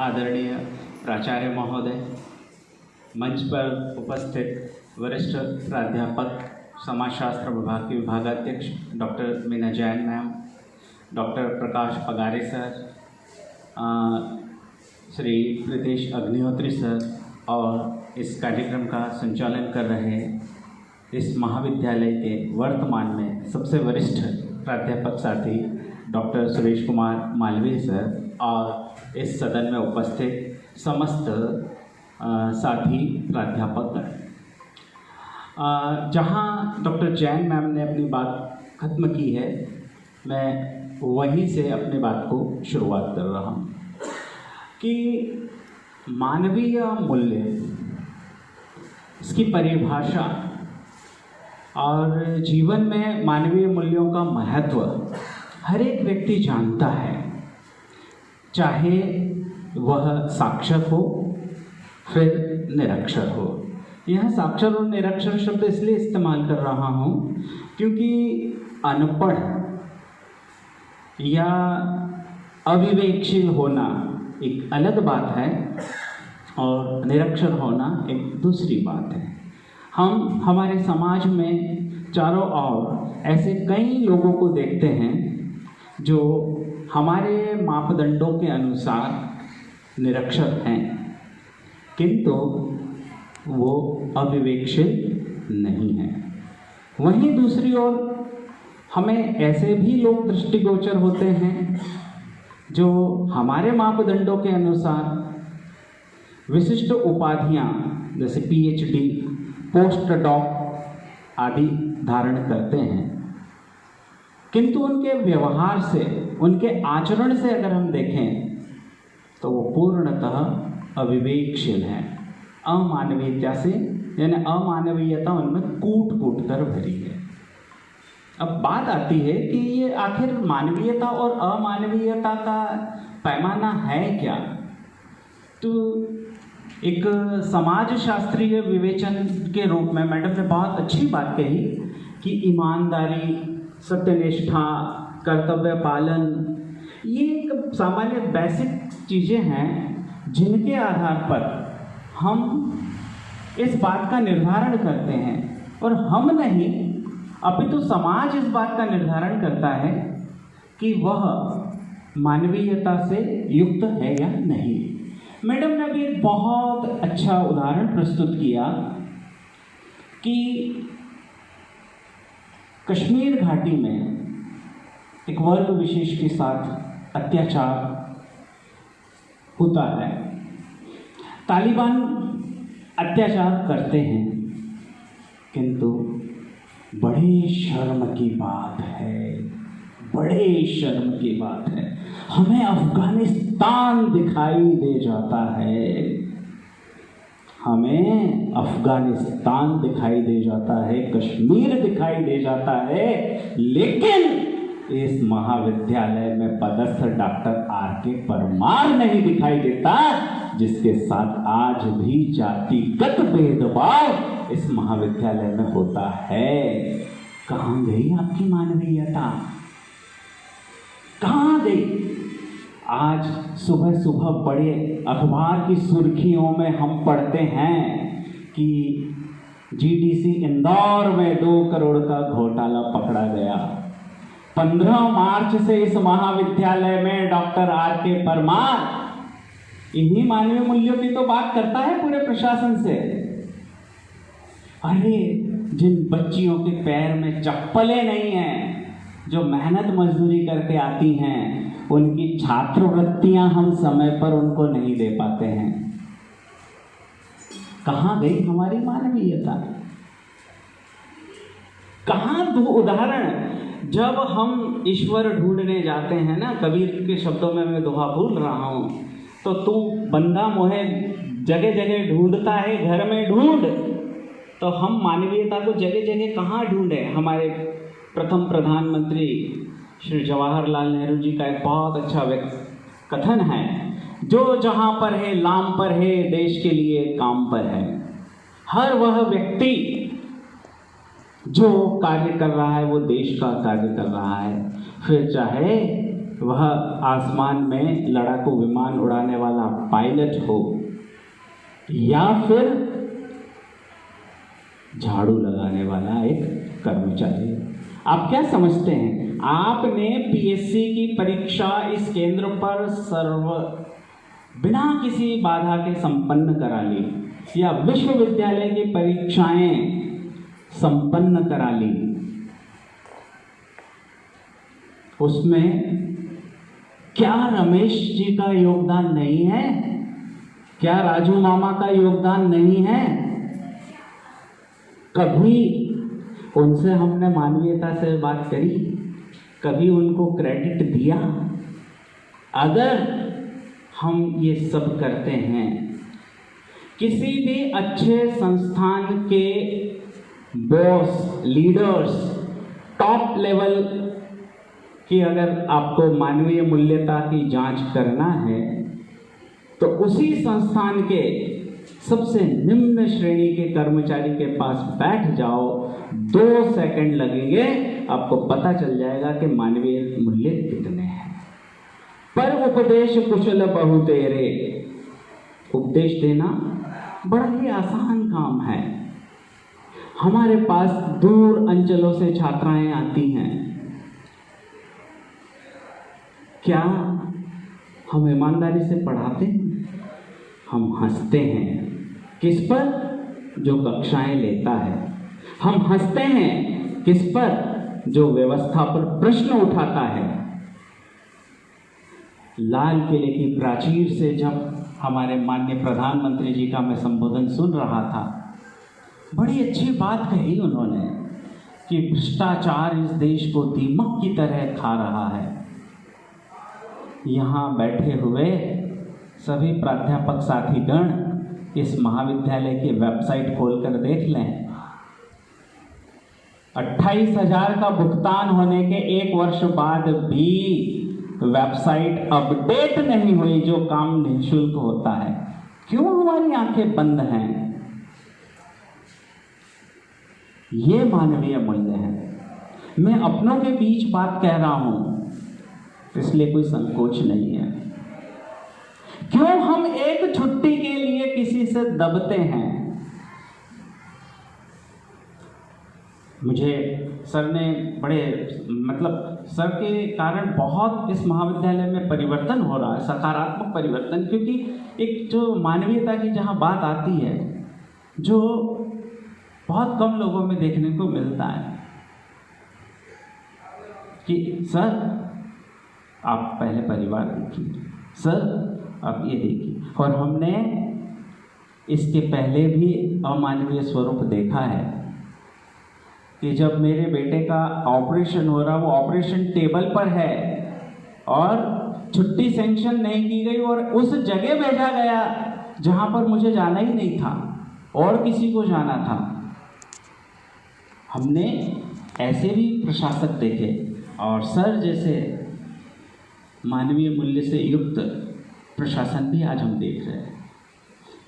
आदरणीय प्राचार्य महोदय, मंच पर उपस्थित वरिष्ठ प्राध्यापक, समाजशास्त्र विभाग के विभागाध्यक्ष doctor Meena Jain ma'am, doctor Prakash Pagare sir, Shri Pritesh Agnihotri sir और इस कार्यक्रम का संचालन कर रहे इस महाविद्यालय के वर्तमान में सबसे वरिष्ठ प्राध्यापक साथी डॉक्टर सुरेश कुमार मालवीय सर और इस सदन में उपस्थित समस्त साथी प्राध्यापक। जहां डॉक्टर जैन मैम ने अपनी बात खत्म की है, मैं वहीं से अपनी बात को शुरुआत कर रहा हूं कि मानवीय मूल्य, इसकी परिभाषा और जीवन में मानवीय मूल्यों का महत्व हर एक व्यक्ति जानता है, चाहे वह साक्षर हो फिर निरक्षर हो। यह साक्षर और निरक्षर शब्द इसलिए इस्तेमाल कर रहा हूँ क्योंकि अनपढ़ या अविवेकशील होना एक अलग बात है और निरक्षर होना एक दूसरी बात है। हम हमारे समाज में चारों ओर ऐसे कई लोगों को देखते हैं जो हमारे मापदंडों के अनुसार निरक्षर हैं, किंतु वो अविवेकशील नहीं है। वहीं दूसरी ओर हमें ऐसे भी लोग दृष्टिगोचर होते हैं जो हमारे मापदंडों के अनुसार विशिष्ट उपाधियां जैसे PhD, पोस्ट डॉक आदि धारण करते हैं, किंतु उनके व्यवहार से, उनके आचरण से अगर हम देखें तो वो पूर्णतः अविवेकशील हैं, अमानवीयता से, यानी अमानवीयता उनमें कूट कूट कर भरी है। अब बात आती है कि ये आखिर मानवीयता और अमानवीयता का पैमाना है क्या? तो एक समाजशास्त्रीय विवेचन के रूप में मैडम ने बहुत अच्छी बात कही कि ईमानदारी, सत्यनिष्ठा, कर्तव्य पालन, ये एक सामान्य बेसिक चीज़ें हैं जिनके आधार पर हम इस बात का निर्धारण करते हैं, और हम नहीं अपितु समाज इस बात का निर्धारण करता है कि वह मानवीयता से युक्त है या नहीं। मैडम ने अभी एक बहुत अच्छा उदाहरण प्रस्तुत किया कि कश्मीर घाटी में एक वर्ग विशेष के साथ अत्याचार होता है। तालिबान अत्याचार करते हैं, किंतु बड़े शर्म की बात है, बड़े शर्म की बात है, हमें अफगानिस्तान दिखाई दे जाता है, हमें अफगानिस्तान दिखाई दे जाता है, कश्मीर दिखाई दे जाता है, लेकिन इस महाविद्यालय में पदस्थ डॉक्टर R.K. परमार नहीं दिखाई देता, जिसके साथ आज भी जातिगत भेदभाव इस महाविद्यालय में होता है। कहाँ गई आपकी मानवीयता? कहाँ गई? आज सुबह सुबह बड़े अखबार की सुर्खियों में हम पढ़ते हैं कि GDC इंदौर में 2 करोड़ का घोटाला पकड़ा गया। 15 मार्च से इस महाविद्यालय में डॉक्टर R.K. परमार इन्हीं मानवीय मूल्यों की तो बात करता है पूरे प्रशासन से। अरे जिन बच्चियों के पैर में चप्पलें नहीं हैं, जो मेहनत मजदूरी करके आती हैं, उनकी छात्रवृत्तियां हम समय पर उनको नहीं दे पाते हैं। कहाँ गई हमारी मानवीयता? कहाँ? 2 उदाहरण। जब हम ईश्वर ढूंढने जाते हैं ना, कबीर के शब्दों में मैं दोहा भूल रहा हूँ, तो तू बंदा मोहे जगह जगह ढूंढता है, घर में ढूंढ। तो हम मानवीयता को जगह जगह कहाँ ढूंढे? हमारे प्रथम प्रधानमंत्री श्री जवाहरलाल नेहरू जी का एक बहुत अच्छा कथन है, जो जहाँ पर है लाम पर है, देश के लिए काम पर है। हर वह व्यक्ति जो कार्य कर रहा है वो देश का कार्य कर रहा है, फिर चाहे वह आसमान में लड़ाकू विमान उड़ाने वाला पायलट हो या फिर झाड़ू लगाने वाला एक कर्मचारी। आप क्या समझते हैं? आपने पीएससी की परीक्षा इस केंद्र पर बिना किसी बाधा के संपन्न करा ली, या विश्वविद्यालय की परीक्षाएं संपन्न करा ली, उसमें क्या रमेश जी का योगदान नहीं है? क्या राजू मामा का योगदान नहीं है? कभी उनसे हमने मानवीयता से बात करी? कभी उनको क्रेडिट दिया? अगर हम ये सब करते हैं, किसी भी अच्छे संस्थान के बॉस, लीडर्स, टॉप लेवल की अगर आपको मानवीय मूल्यता की जांच करना है तो उसी संस्थान के सबसे निम्न श्रेणी के कर्मचारी के पास बैठ जाओ, 2 सेकंड लगेंगे, आपको पता चल जाएगा कि मानवीय मूल्य कितने हैं। पर उपदेश कुशल बहु तेरे, उपदेश देना बड़ा ही आसान काम है। हमारे पास दूर अंचलों से छात्राएं आती हैं, क्या हम ईमानदारी से पढ़ाते हैं? हम हंसते हैं। किस पर? जो कक्षाएं लेता है। हम हंसते हैं किस पर? जो व्यवस्था पर प्रश्न उठाता है। लाल किले की प्राचीर से जब हमारे माननीय प्रधानमंत्री जी का मैं संबोधन सुन रहा था, बड़ी अच्छी बात कही उन्होंने कि भ्रष्टाचार इस देश को दीमक की तरह खा रहा है। यहाँ बैठे हुए सभी प्राध्यापक साथीगण इस महाविद्यालय की वेबसाइट खोलकर देख लें। 28,000 का भुगतान होने के 1 वर्ष बाद भी वेबसाइट अपडेट नहीं हुई, जो काम निःशुल्क होता है। क्यों हमारी आंखें बंद हैं? ये मानवीय मूल्य है। मैं अपनों के बीच बात कह रहा हूं, इसलिए कोई संकोच नहीं है। क्यों हम एक छुट्टी के लिए किसी से दबते हैं? मुझे सर ने सर के कारण बहुत इस महाविद्यालय में परिवर्तन हो रहा है, सकारात्मक परिवर्तन, क्योंकि एक जो मानवीयता की जहां बात आती है, जो बहुत कम लोगों में देखने को मिलता है कि सर आप पहले परिवार देखिए, सर आप ये देखिए। और हमने इसके पहले भी अमानवीय स्वरूप देखा है कि जब मेरे बेटे का ऑपरेशन हो रहा, वो ऑपरेशन टेबल पर है और छुट्टी सैंक्शन नहीं की गई और उस जगह भेजा गया जहां पर मुझे जाना ही नहीं था और किसी को जाना था। हमने ऐसे भी प्रशासक देखे, और सर जैसे मानवीय मूल्य से युक्त प्रशासन भी आज हम देख रहे हैं।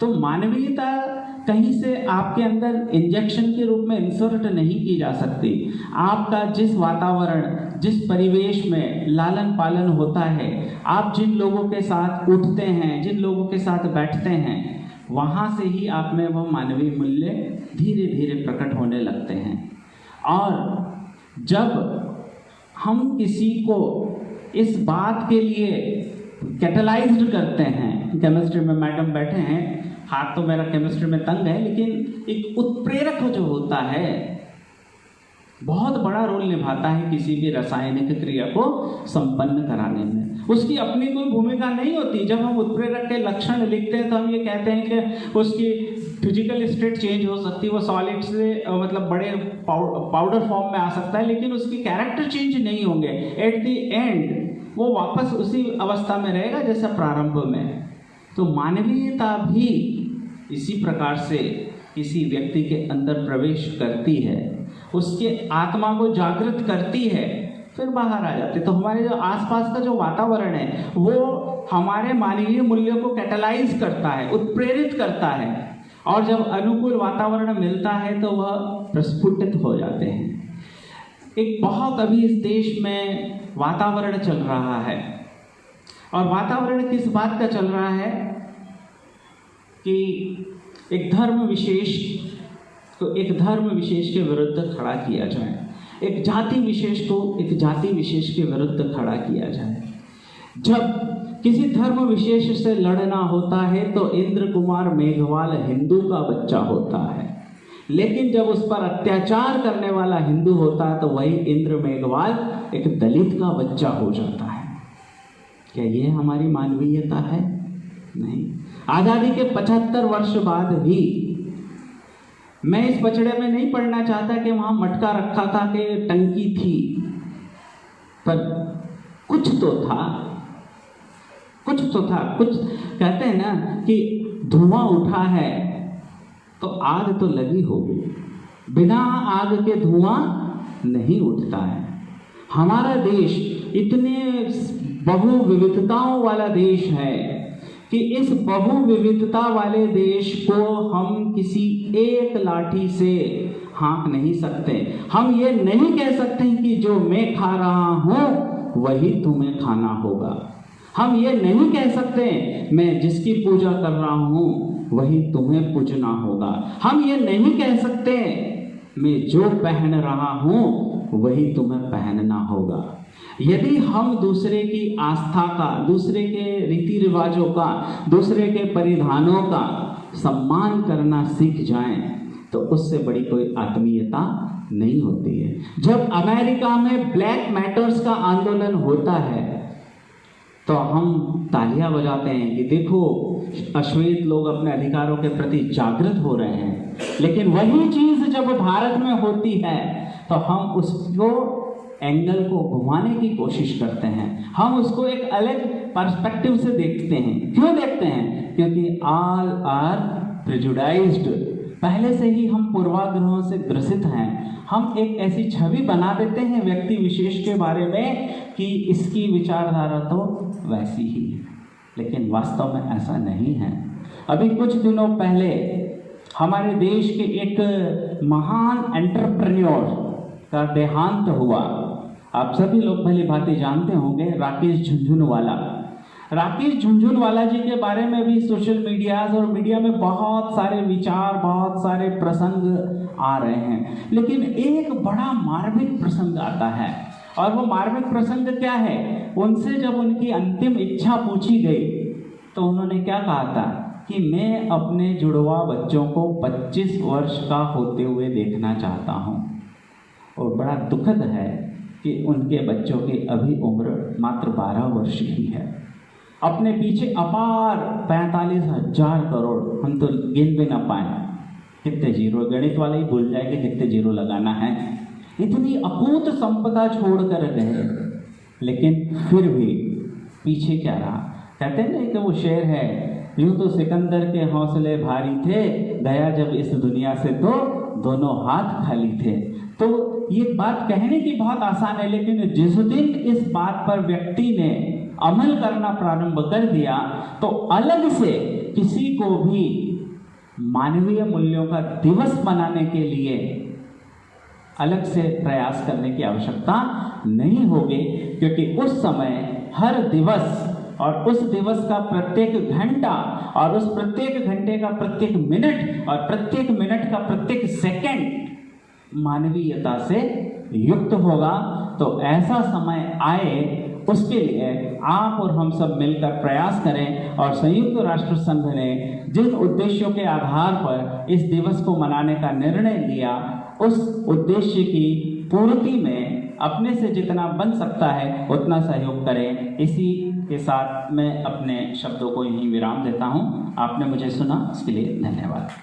तो मानवीयता कहीं से आपके अंदर इंजेक्शन के रूप में इंसर्ट नहीं की जा सकती। आपका जिस वातावरण, जिस परिवेश में लालन पालन होता है, आप जिन लोगों के साथ उठते हैं, जिन लोगों के साथ बैठते हैं, वहाँ से ही आप में वह मानवीय मूल्य धीरे धीरे प्रकट होने लगते हैं। और जब हम किसी को इस बात के लिए कैटलाइज्ड करते हैं, केमिस्ट्री में मैडम बैठे हैं, हाथ तो मेरा केमिस्ट्री में तंग है, लेकिन एक उत्प्रेरक जो होता है बहुत बड़ा रोल निभाता है किसी भी रासायनिक क्रिया को संपन्न कराने में। उसकी अपनी कोई भूमिका नहीं होती। जब हम उत्प्रेरक के लक्षण लिखते हैं तो हम ये कहते हैं कि उसकी फिजिकल स्टेट चेंज हो सकती है, वो सॉलिड से बड़े पाउडर फॉर्म में आ सकता है, लेकिन उसकी कैरेक्टर चेंज नहीं होंगे। एट द एंड वो वापस उसी अवस्था में रहेगा जैसा प्रारंभ में। तो मानवीयता भी इसी प्रकार से किसी व्यक्ति के अंदर प्रवेश करती है, उसके आत्मा को जागृत करती है, फिर बाहर आ जाती है। तो हमारे जो आसपास का जो वातावरण है वो हमारे मानवीय मूल्यों को कैटलाइज करता है, उत्प्रेरित करता है, और जब अनुकूल वातावरण मिलता है तो वह प्रस्फुटित हो जाते हैं। एक बहुत अभी इस देश में वातावरण चल रहा है, और वातावरण किस बात का चल रहा है कि एक धर्म विशेष के विरुद्ध खड़ा किया जाए, एक जाति विशेष को एक जाति विशेष के विरुद्ध खड़ा किया जाए। जब किसी धर्म विशेष से लड़ना होता है तो इंद्र कुमार मेघवाल हिंदू का बच्चा होता है, लेकिन जब उस पर अत्याचार करने वाला हिंदू होता है तो वही इंद्र मेघवाल एक दलित का बच्चा हो जाता है। क्या ये हमारी मानवीयता है? नहीं। आज़ादी के 75 वर्ष बाद भी मैं इस पचड़े में नहीं पढ़ना चाहता कि वहाँ मटका रखा था कि टंकी थी, पर कुछ तो था। कुछ कहते हैं ना कि धुआं उठा है तो आग तो लगी होगी, बिना आग के धुआं नहीं उठता है। हमारा देश इतने बहुविविधताओं वाला देश है कि इस बहुविविधता वाले देश को हम किसी एक लाठी से हाँक नहीं सकते। हम ये नहीं कह सकते कि जो मैं खा रहा हूँ वही तुम्हें खाना होगा। हम ये नहीं कह सकते मैं जिसकी पूजा कर रहा हूँ वही तुम्हें पूजना होगा। हम ये नहीं कह सकते मैं जो पहन रहा हूँ वही तुम्हें पहनना होगा। यदि हम दूसरे की आस्था का, दूसरे के रीति रिवाजों का, दूसरे के परिधानों का सम्मान करना सीख जाएं तो उससे बड़ी कोई आत्मीयता नहीं होती है। जब अमेरिका में ब्लैक मैटर्स का आंदोलन होता है तो हम तालियां बजाते हैं कि देखो अश्वेत लोग अपने अधिकारों के प्रति जागृत हो रहे हैं, लेकिन वही चीज जब भारत में होती है तो हम उसको एंगल को घुमाने की कोशिश करते हैं। हम उसको एक अलग पर्सपेक्टिव से देखते हैं। क्यों देखते हैं? क्योंकि ऑल आर प्रेजुडाइज्ड। पहले से ही हम पूर्वाग्रहों से ग्रसित हैं। हम एक ऐसी छवि बना देते हैं व्यक्ति विशेष के बारे में कि इसकी विचारधारा तो वैसी ही है, लेकिन वास्तव में ऐसा नहीं है। अभी कुछ दिनों पहले हमारे देश के एक महान एंटरप्रेन्योर का देहांत हुआ। आप सभी लोग भली भांति जानते होंगे, राकेश झुनझुनवाला। राकेश झुनझुनवाला जी के बारे में भी सोशल मीडिया और मीडिया में बहुत सारे विचार, बहुत सारे प्रसंग आ रहे हैं, लेकिन एक बड़ा मार्मिक प्रसंग आता है। और वो मार्मिक प्रसंग क्या है? उनसे जब उनकी अंतिम इच्छा पूछी गई तो उन्होंने क्या कहा था कि मैं अपने जुड़वा बच्चों को 25 वर्ष का होते हुए देखना चाहता हूँ। और बड़ा दुखद है कि उनके बच्चों की अभी उम्र मात्र 12 वर्ष ही है। अपने पीछे अपार 45,000 करोड़, हम तो गिन भी ना पाए कितने जीरो, गणित वाले ही भूल जाए कि कितने जीरो लगाना है। इतनी अकूत संपदा छोड़ कर गए, लेकिन फिर भी पीछे क्या रहा? कहते हैं ना कि वो शेर है, यूं तो सिकंदर के हौसले भारी थे, गया जब इस दुनिया से तो दोनों हाथ खाली थे। तो ये बात कहने की बहुत आसान है, लेकिन जिस दिन इस बात पर व्यक्ति ने अमल करना प्रारंभ कर दिया तो अलग से किसी को भी मानवीय मूल्यों का दिवस मनाने के लिए अलग से प्रयास करने की आवश्यकता नहीं होगी, क्योंकि उस समय हर दिवस और उस दिवस का प्रत्येक घंटा और उस प्रत्येक घंटे का प्रत्येक मिनट और प्रत्येक मिनट का प्रत्येक सेकंड मानवीयता से युक्त होगा। तो ऐसा समय आए, उसके लिए आप और हम सब मिलकर प्रयास करें। और संयुक्त राष्ट्र संघ ने जिन उद्देश्यों के आधार पर इस दिवस को मनाने का निर्णय लिया, उस उद्देश्य की पूर्ति में अपने से जितना बन सकता है उतना सहयोग करें। इसी के साथ मैं अपने शब्दों को यहीं विराम देता हूं। आपने मुझे सुना, इसके लिए धन्यवाद।